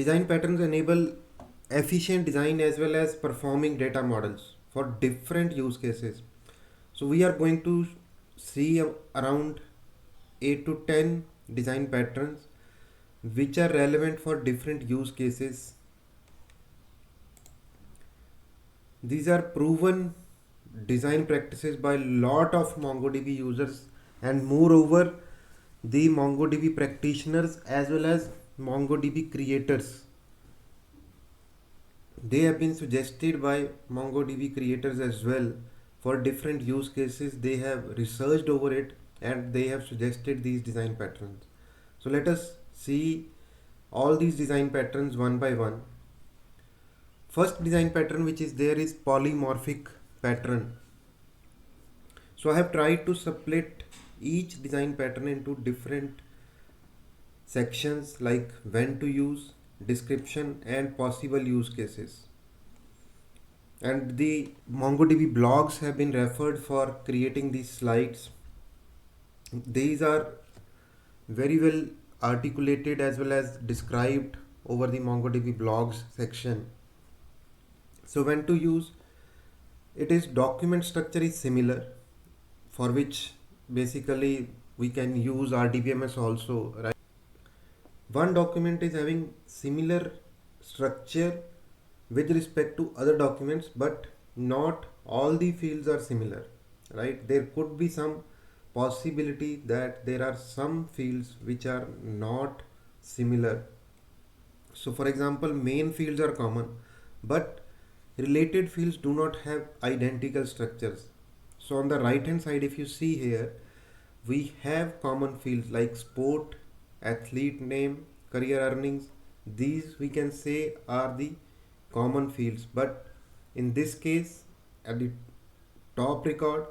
Design patterns enable efficient design as well as performing data models for different use cases. So we are going to see around 8 to 10 design patterns which are relevant for different use cases. These are proven design practices by lot of MongoDB users, and moreover the MongoDB practitioners as well as MongoDB creators. They have been suggested by MongoDB creators as well for different use cases. They have researched over it and they have suggested these design patterns. So let us see all these design patterns one by one. First design pattern which is there is polymorphic pattern. So I have tried to split each design pattern into different sections like when to use, description, and possible use cases. And the MongoDB blogs have been referred for creating these slides. These are very well articulated as well as described over the MongoDB blogs section. So when to use, it is document structure is similar, for which basically we can use RDBMS also, right? One document is having similar structure with respect to other documents, but not all the fields are similar, right? There could be some possibility that there are some fields which are not similar. So for example, main fields are common, but related fields do not have identical structures. So on the right hand side, if you see here, we have common fields like sport, athlete name, career earnings. These we can say are the common fields, but in this case at the top record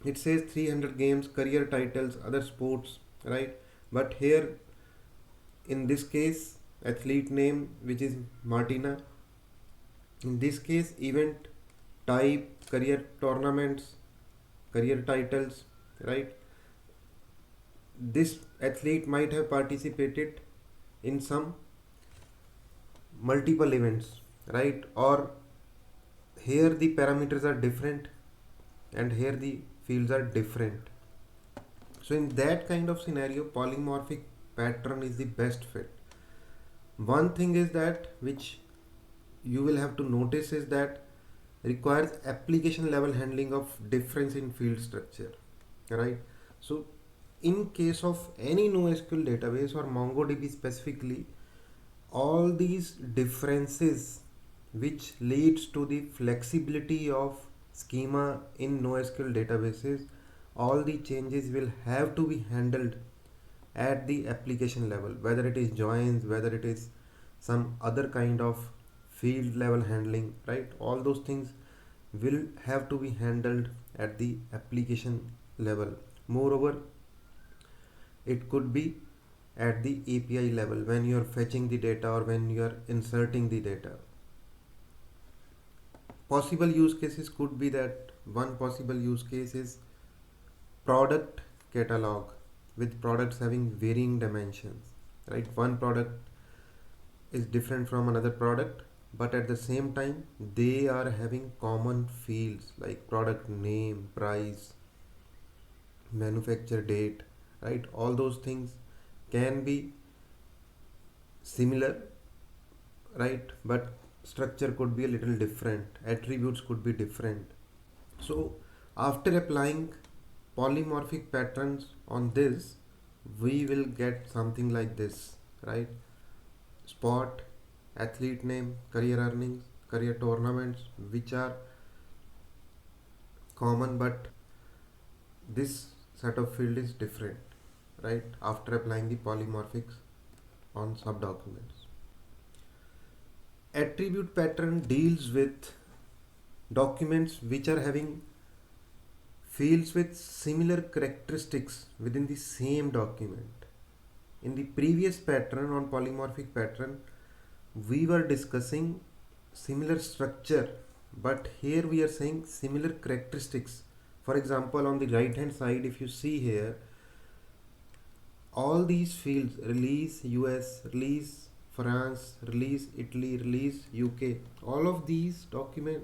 it says 300 games, career titles, other sports, right? But here in this case athlete name which is Martina, in this case event type, career tournaments, career titles, right? This athlete might have participated in some multiple events, right? Or here the parameters are different and here the fields are different. So in that kind of scenario, polymorphic pattern is the best fit. One thing is that which you will have to notice is that requires application level handling of difference in field structure, right? So in case of any NoSQL database or MongoDB specifically, all these differences which leads to the flexibility of schema in NoSQL databases, all the changes will have to be handled at the application level, whether it is joins, whether it is some other kind of field level handling, right? All those things will have to be handled at the application level. Moreover, it could be at the API level when you are fetching the data or when you are inserting the data. Possible use cases could be that one possible use case is product catalog with products having varying dimensions, right? One product is different from another product, but at the same time they are having common fields like product name, price, manufacture date, right? All those things can be similar, right? But structure could be a little different, attributes could be different. So after applying polymorphic patterns on this, we will get something like this, right? Sport, athlete name, career earnings, career tournaments, which are common, but this set of field is different, right? After applying the polymorphics on subdocuments. Attribute pattern deals with documents which are having fields with similar characteristics within the same document. In the previous pattern on polymorphic pattern, we were discussing similar structure, but here we are saying similar characteristics. For example, on the right hand side, if you see here, all these fields, release US, release France, release Italy, release UK. All of these document,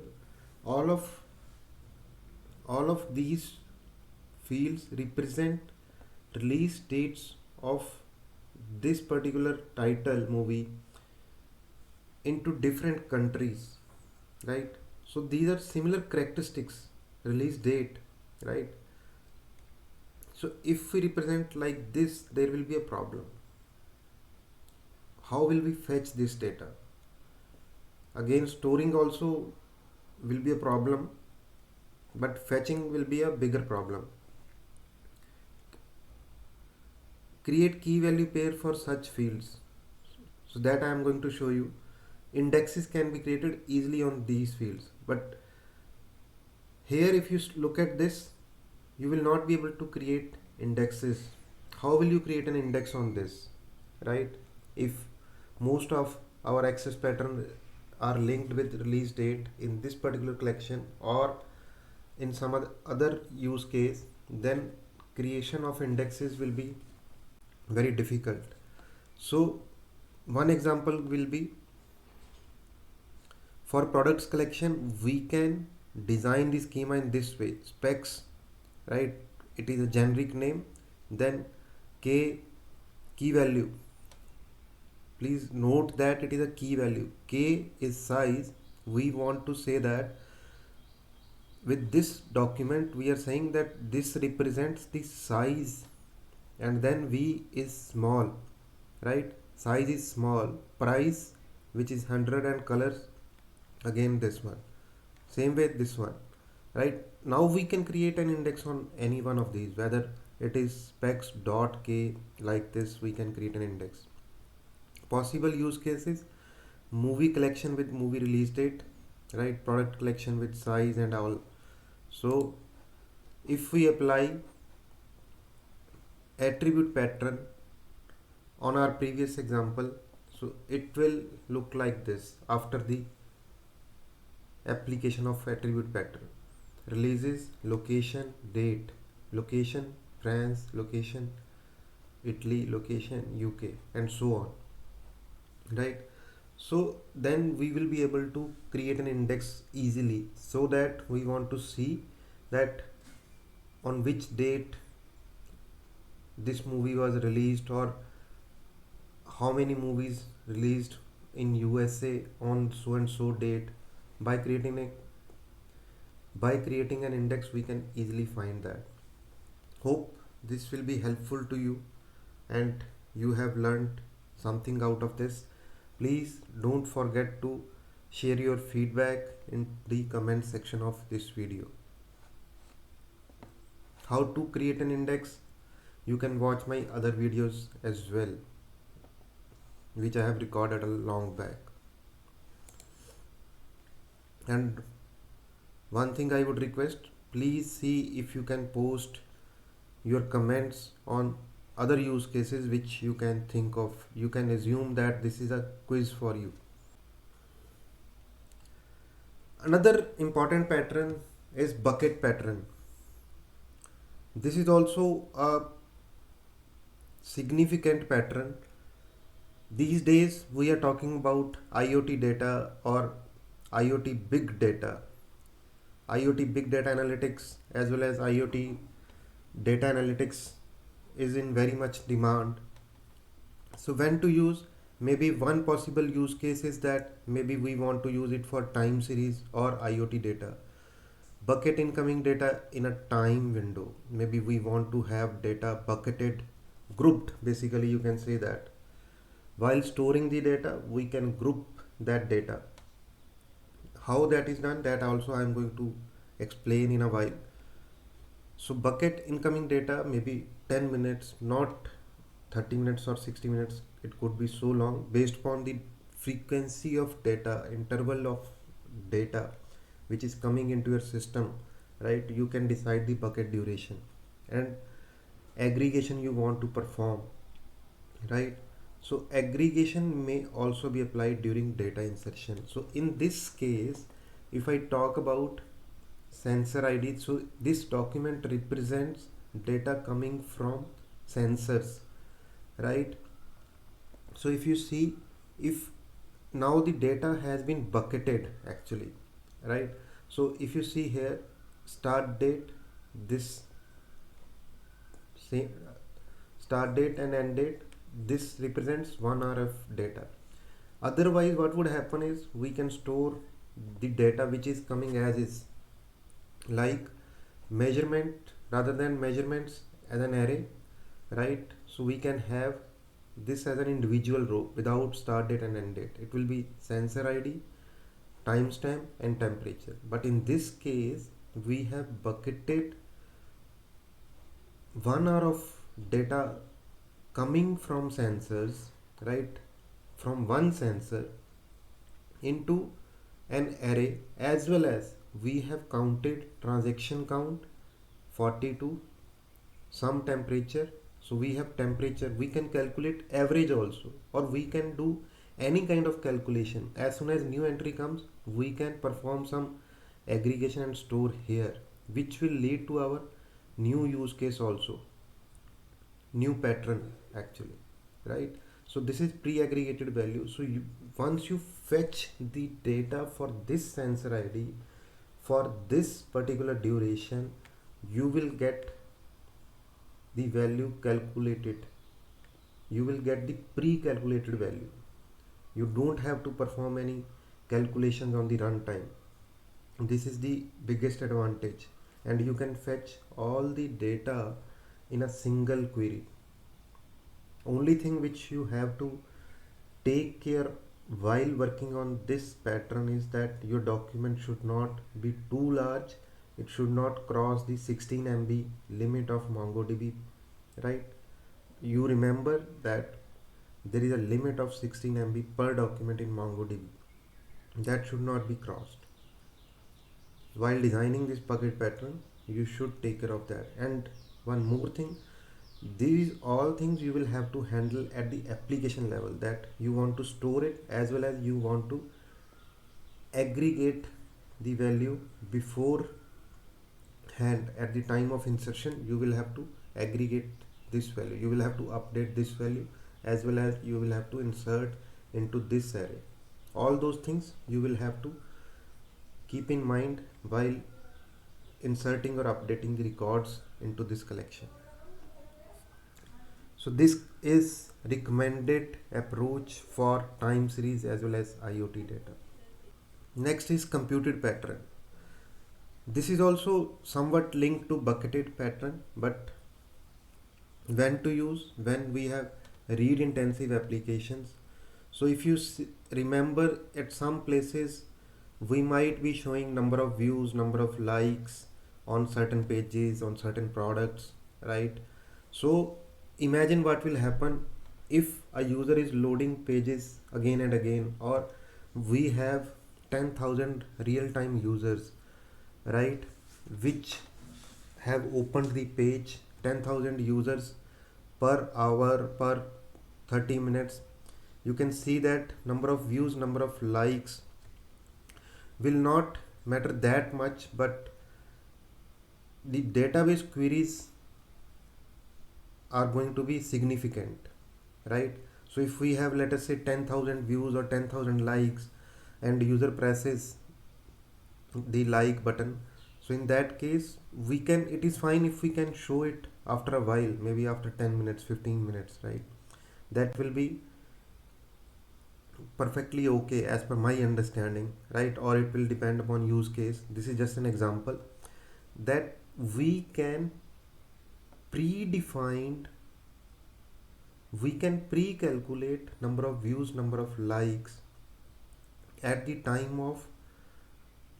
all of all of these fields represent release dates of this particular title movie into different countries, right? So these are similar characteristics, release date, right? So if we represent like this, there will be a problem. How will we fetch this data? Again, storing also will be a problem, but fetching will be a bigger problem. Create key value pair for such fields. So that I am going to show you. Indexes can be created easily on these fields, but here if you look at this, you will not be able to create indexes. How will you create an index on this, right? If most of our access pattern are linked with release date in this particular collection or in some other use case, then creation of indexes will be very difficult. So one example will be, for products collection we can design the schema in this way. Specs, right? It is a generic name. Then k key value. Please note that it is a key value. K is size. We want to say that with this document we are saying that this represents the size, and then V is small, right? Size is small. Price, which is 100, and colors again this one. Same way this one, right? Now we can create an index on any one of these, whether it is specs dot k, like this we can create an index. Possible use cases: movie collection with movie release date, right? Product collection with size and all. So if we apply attribute pattern on our previous example, so it will look like this after the application of attribute pattern. Releases, location, date, location France, location Italy, location UK, and so on, right? So then we will be able to create an index easily, so that we want to see that on which date this movie was released, or how many movies released in USA on so and so date. By creating an index we can easily find that. Hope this will be helpful to you and you have learned something out of this. Please don't forget to share your feedback in the comment section of this video. How to create an index, you can watch my other videos as well, which I have recorded a long back. And one thing I would request, please see if you can post your comments on other use cases which you can think of. You can assume that this is a quiz for you. Another important pattern is bucket pattern. This is also a significant pattern. These days we are talking about IoT data or IoT big data. IoT big data analytics as well as IoT data analytics is in very much demand. So when to use? Maybe one possible use case is that maybe we want to use it for time series or IoT data. Bucket incoming data in a time window. Maybe we want to have data bucketed, grouped, basically you can say that. While storing the data, we can group that data. How that is done, that also I am going to explain in a while. So bucket incoming data, maybe 10 minutes, not 30 minutes or 60 minutes. It could be so long based upon the frequency of data, interval of data which is coming into your system, right? You can decide the bucket duration and aggregation you want to perform, right? So aggregation may also be applied during data insertion. So in this case, if I talk about sensor ID, so this document represents data coming from sensors, right? So if you see if now the data has been bucketed actually, right? So if you see here, start date, this same start date and end date, this represents 1 hour of data. Otherwise what would happen is we can store the data which is coming as is, like measurement rather than measurements as an array, right? So we can have this as an individual row without start date and end date. It will be sensor id, timestamp and temperature, but in this case we have bucketed 1 hour of data coming from sensors, right, from one sensor into an array, as well as we have counted transaction count 42, some temperature. So we have temperature, we can calculate average also, or we can do any kind of calculation. As soon as new entry comes, we can perform some aggregation and store here, which will lead to our new use case also, new pattern actually, right? So this is pre-aggregated value. So once you fetch the data for this sensor id for this particular duration, you will get the value calculated, you will get the pre-calculated value. You don't have to perform any calculations on the runtime. This is the biggest advantage, and you can fetch all the data in a single query. Only thing which you have to take care while working on this pattern is that your document should not be too large. It should not cross the 16 MB limit of MongoDB, right? You remember that there is a limit of 16 MB per document in MongoDB. That should not be crossed. While designing this bucket pattern, you should take care of that. And one more thing, these all things you will have to handle at the application level, that you want to store it as well as you want to aggregate the value before hand. At the time of insertion, you will have to aggregate this value, you will have to update this value, as well as you will have to insert into this array. All those things you will have to keep in mind while inserting or updating the records into this collection. So this is recommended approach for time series as well as IoT data. Next is computed pattern. This is also somewhat linked to bucketed pattern, but when to use when we have read intensive applications. So if you remember, at some places we might be showing number of views, number of likes on certain pages, on certain products, right? So imagine what will happen if a user is loading pages again and again, or we have 10,000 real-time users, right, which have opened the page, 10,000 users per hour, per 30 minutes. You can see that number of views, number of likes will not matter that much, but the database queries are going to be significant, right? So if we have, let us say, 10,000 views or 10,000 likes, and user presses the like button, so in that case we can, it is fine if we can show it after a while, maybe after 10 minutes, 15 minutes, right? That will be perfectly okay as per my understanding, right? Or it will depend upon use case. This is just an example that we can predefined, we can pre-calculate number of views, number of likes at the time of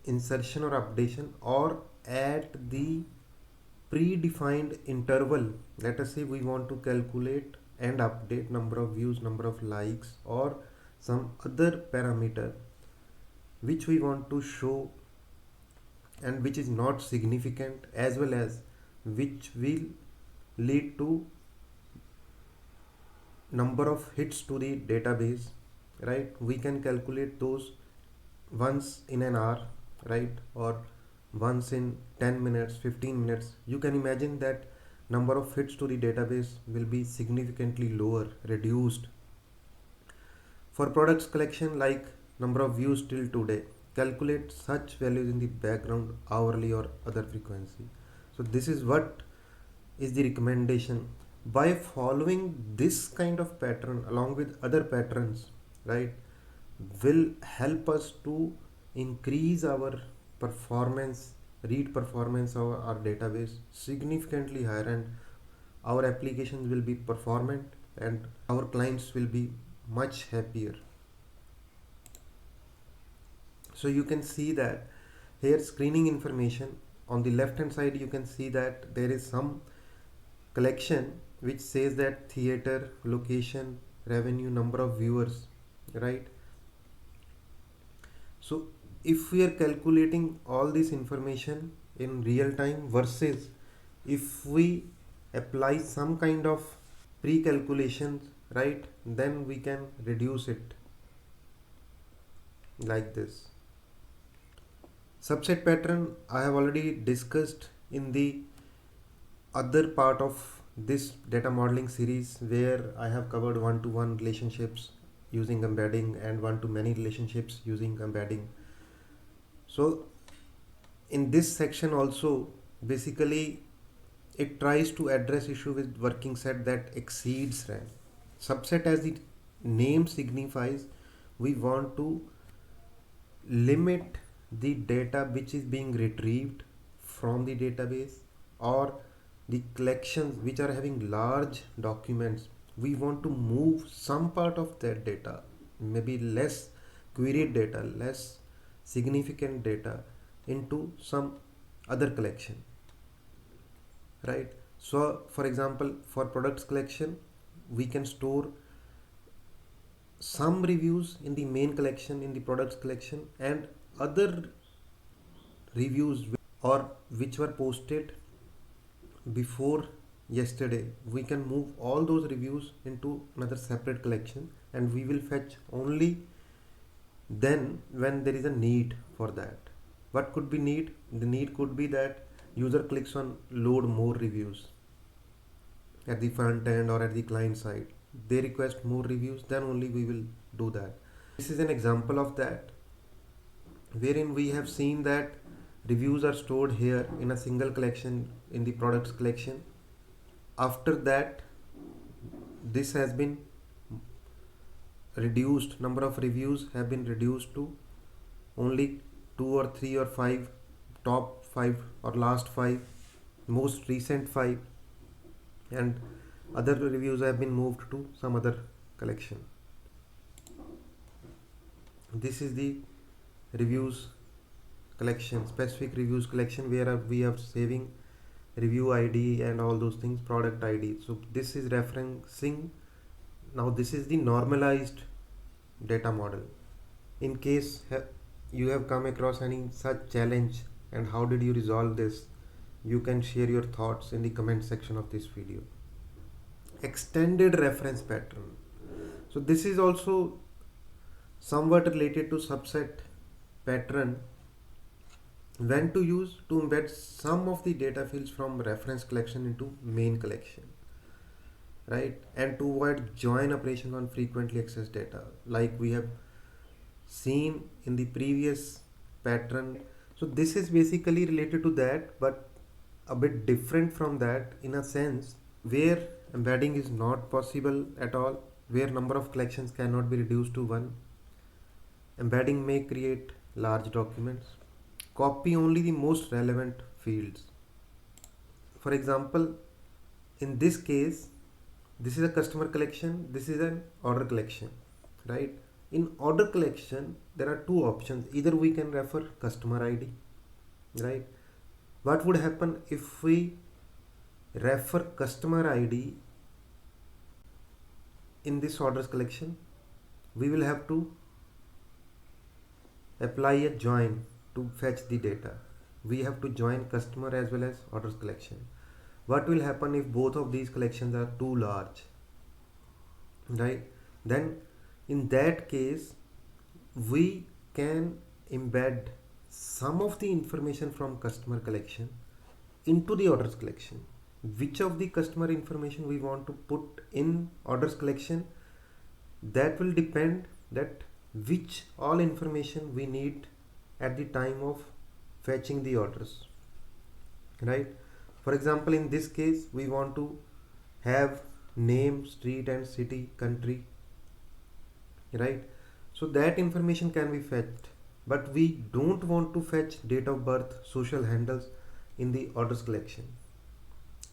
insertion or updation, or at the predefined interval. Let us say we want to calculate and update number of views, number of likes, or some other parameter which we want to show and which is not significant, as well as which will lead to number of hits to the database, right? We can calculate those once in an hour, right, or once in 10 minutes, 15 minutes. You can imagine that number of hits to the database will be significantly lower, reduced. For products collection like number of views till today, calculate such values in the background hourly or other frequency. So this is what is the recommendation. By following this kind of pattern along with other patterns, right, will help us to increase our performance, read performance of our database significantly higher, and our applications will be performant and our clients will be much happier. So you can see that here screening information on the left hand side, you can see that there is some collection which says that theater, location, revenue, number of viewers, right? So if we are calculating all this information in real time versus if we apply some kind of pre-calculations, right, then we can reduce it like this. Subset pattern I have already discussed in the other part of this data modeling series, where I have covered one-to-one relationships using embedding and one-to-many relationships using embedding. So in this section also, basically it tries to address issue with working set that exceeds RAM. Subset, as the name signifies, we want to limit the data which is being retrieved from the database, or the collections which are having large documents. We want to move some part of that data, maybe less queried data, less significant data, into some other collection, right? So for example, for products collection, we can store some reviews in the main collection, in the products collection, and other reviews or which were posted before yesterday, we can move all those reviews into another separate collection, and we will fetch only then when there is a need for that. What could be need? The need could be that user clicks on load more reviews at the front end or at the client side. They request more reviews, then only we will do that. This is an example of that, wherein we have seen that reviews are stored here in a single collection in the products collection. After that, this has been reduced, number of reviews have been reduced to only 2 or 3 or 5, top 5 or last 5, most recent 5, and other reviews have been moved to some other collection. This is the reviews collection, specific reviews collection, where we are saving review ID and all those things, product ID. So this is referencing, now this is the normalized data model. In case you have come across any such challenge and how did you resolve this, you can share your thoughts in the comment section of this video. Extended reference pattern. So this is also somewhat related to subset pattern. When to use? To embed some of the data fields from reference collection into main collection, right? And to avoid join operation on frequently accessed data, like we have seen in the previous pattern. So this is basically related to that, but a bit different from that in a sense, where embedding is not possible at all, where number of collections cannot be reduced to 1. Embedding may create large documents. Copy only the most relevant fields. For example, in this case, this is a customer collection, this is an order collection, right? In order collection, there are two options. Either we can refer customer ID, right? What would happen if we refer customer ID in this orders collection? We will have to apply a join to fetch the data. We have to join customer as well as orders collection. What will happen if both of these collections are too large, right? Then in that case, we can embed some of the information from customer collection into the orders collection. Which of the customer information we want to put in orders collection, that will depend that which all information we need at the time of fetching the orders, right? For example, in this case we want to have name, street and city, country, right? So that information can be fetched, but we don't want to fetch date of birth, social handles in the orders collection,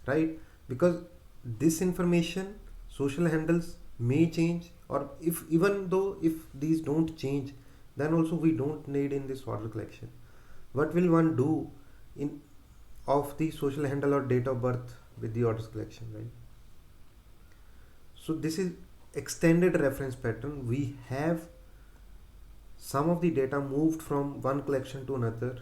right? Because this information, social handles may change, or if even though if these don't change, then also we don't need in this order collection. What will one do in of the social handle or date of birth with the orders collection, right? So this is extended reference pattern. We have some of the data moved from one collection to another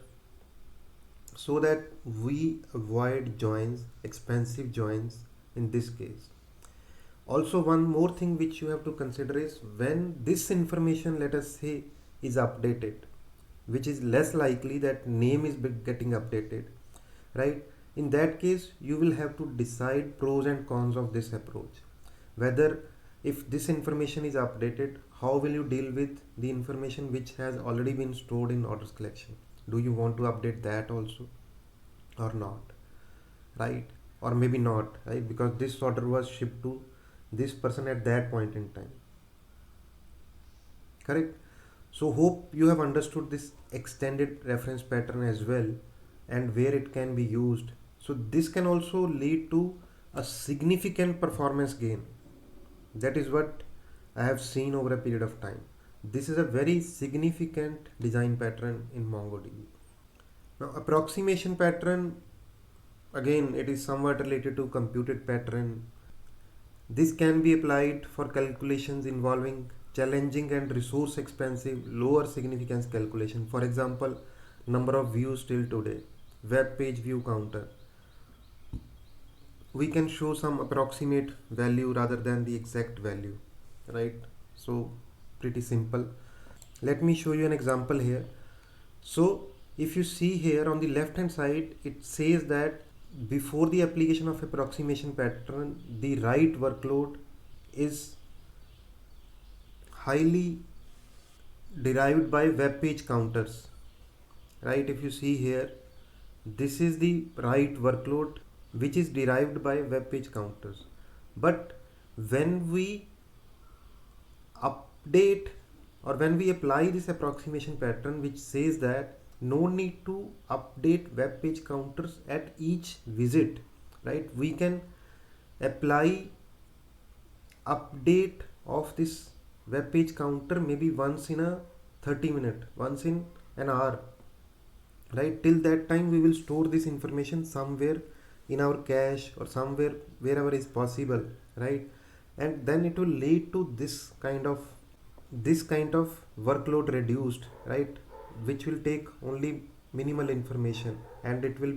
so that we avoid joins, expensive joins in this case. Also, one more thing which you have to consider is when this information, let us say, is updated, which is less likely that name is getting updated, right? In that case, you will have to decide pros and cons of this approach. Whether if this information is updated, how will you deal with the information which has already been stored in orders collection? Do you want to update that also or not, right? Or maybe not, right? Because this order was shipped to this person at that point in time, correct? So hope you have understood this extended reference pattern as well and where it can be used. So this can also lead to a significant performance gain. That is what I have seen over a period of time. This is a very significant design pattern in MongoDB. Now, approximation pattern, again, it is somewhat related to computed pattern. This can be applied for calculations involving challenging and resource expensive lower significance calculation. For example, number of views till today, web page view counter. We can show some approximate value rather than the exact value, right? So pretty simple. Let me show you an example here. So if you see here on the left hand side, it says that before the application of approximation pattern, the write workload is highly derived by web page counters, right? If you see here, this is the write workload which is derived by web page counters. But when we update or when we apply this approximation pattern which says that no need to update web page counters at each visit, right? We can apply update of this web page counter maybe once in a 30 minute, once in an hour, right? Till that time we will store this information somewhere in our cache or somewhere wherever is possible, right? And then it will lead to this kind of workload reduced, right? Which will take only minimal information, and it will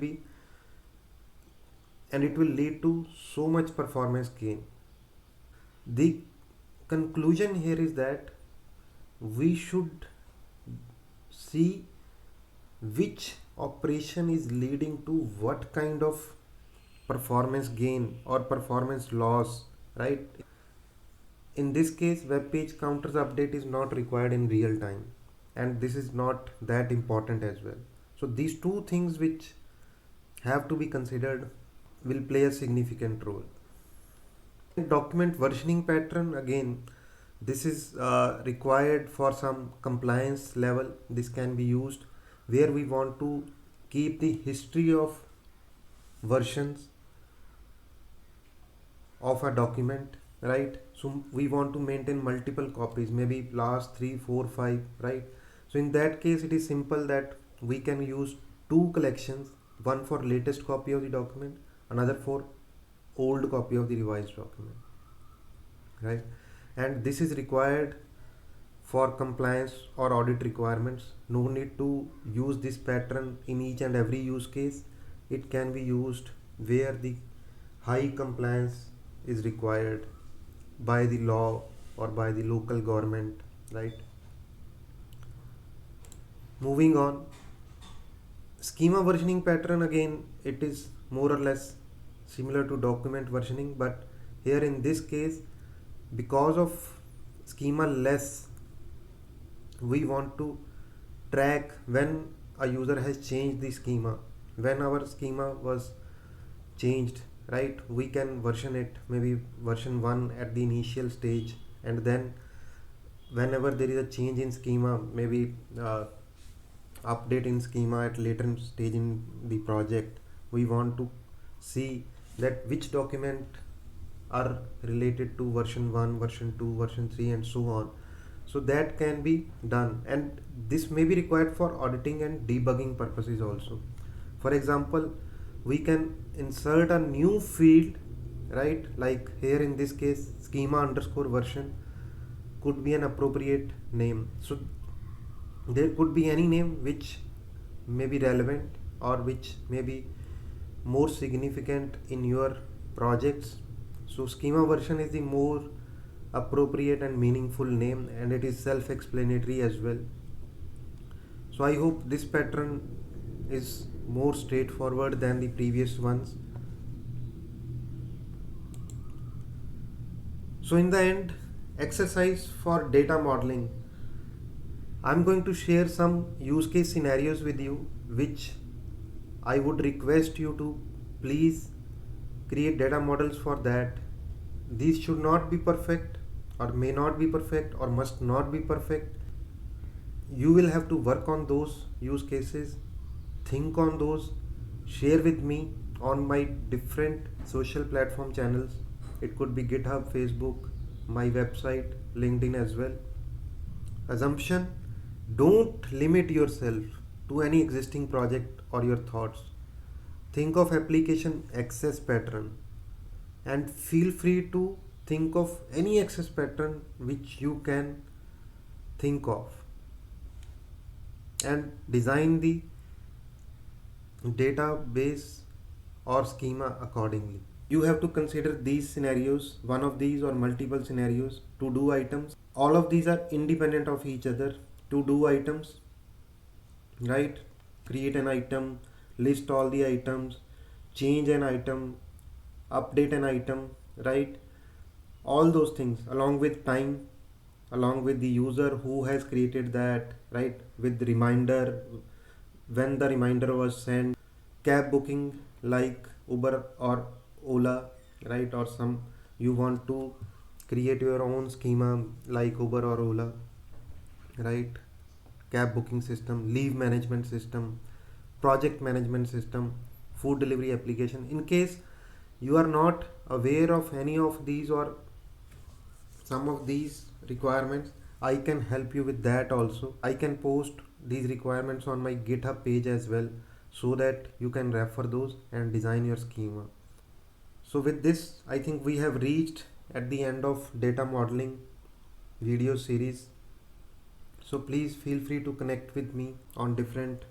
lead to so much performance gain. The conclusion here is that we should see which operation is leading to what kind of performance gain or performance loss, right? In this case, web page counters update is not required in real time, and this is not that important as well. So these two things which have to be considered will play a significant role. Document versioning pattern, again, this is required for some compliance level. This can be used where we want to keep the history of versions of a document, right? So we want to maintain multiple copies, maybe last 3, 4, 5, right? So in that case, it is simple that we can use two collections, one for latest copy of the document, another for old copy of the revised document, right? And this is required for compliance or audit requirements. No need to use this pattern in each and every use case. It can be used where the high compliance is required by the law or by the local government, right? Moving on, schema versioning pattern, again, it is more or less similar to document versioning, but here in this case, because of schema less we want to track when a user has changed the schema. When our schema was changed, right, we can version it, maybe version 1 at the initial stage, and then whenever there is a change in schema, maybe update in schema at later stage in the project, we want to see that which document are related to version 1, version 2, version 3, and so on. So that can be done, and this may be required for auditing and debugging purposes also. For example, we can insert a new field, right, like here in this case schema underscore version could be an appropriate name. So there could be any name which may be relevant or which may be more significant in your projects. So schema version is the more appropriate and meaningful name, and it is self-explanatory as well. So I hope this pattern is more straightforward than the previous ones. So in the end, exercise for data modeling, I'm going to share some use case scenarios with you, which I would request you to please create data models for that. These should not be perfect, or may not be perfect, or must not be perfect. You will have to work on those use cases, think on those, share with me on my different social platform channels. It could be GitHub, Facebook, my website, LinkedIn as well. Assumption: don't limit yourself to any existing project or your thoughts. Think of application access pattern, and feel free to think of any access pattern which you can think of, and design the database or schema accordingly. You have to consider these scenarios, one of these or multiple scenarios, to do items. All of these are independent of each other. To do items, right? Create an item, list all the items, change an item, update an item, right? All those things along with time, along with the user who has created that, right, with the reminder, when the reminder was sent, cab booking like Uber or Ola, right, or some you want to create your own schema like Uber or Ola, right, cab booking system, leave management system, project management system, food delivery application. In case you are not aware of any of these or some of these requirements, I can help you with that also. I can post these requirements on my GitHub page as well, so that you can refer those and design your schema. So with this, I think we have reached at the end of data modeling video series. So please feel free to connect with me on different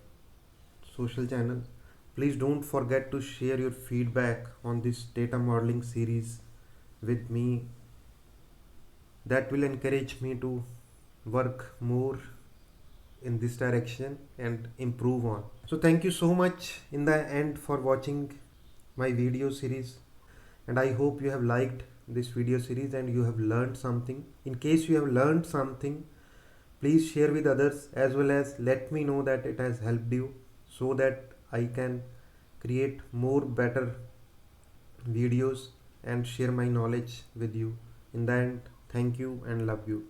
social channels. Please don't forget to share your feedback on this data modeling series with me. That will encourage me to work more in this direction and improve on. So thank you so much in the end for watching my video series, and I hope you have liked this video series and you have learned something. In case you have learned something, please share with others, as well as let me know that it has helped you, so that I can create more better videos and share my knowledge with you. In the end, thank you and love you.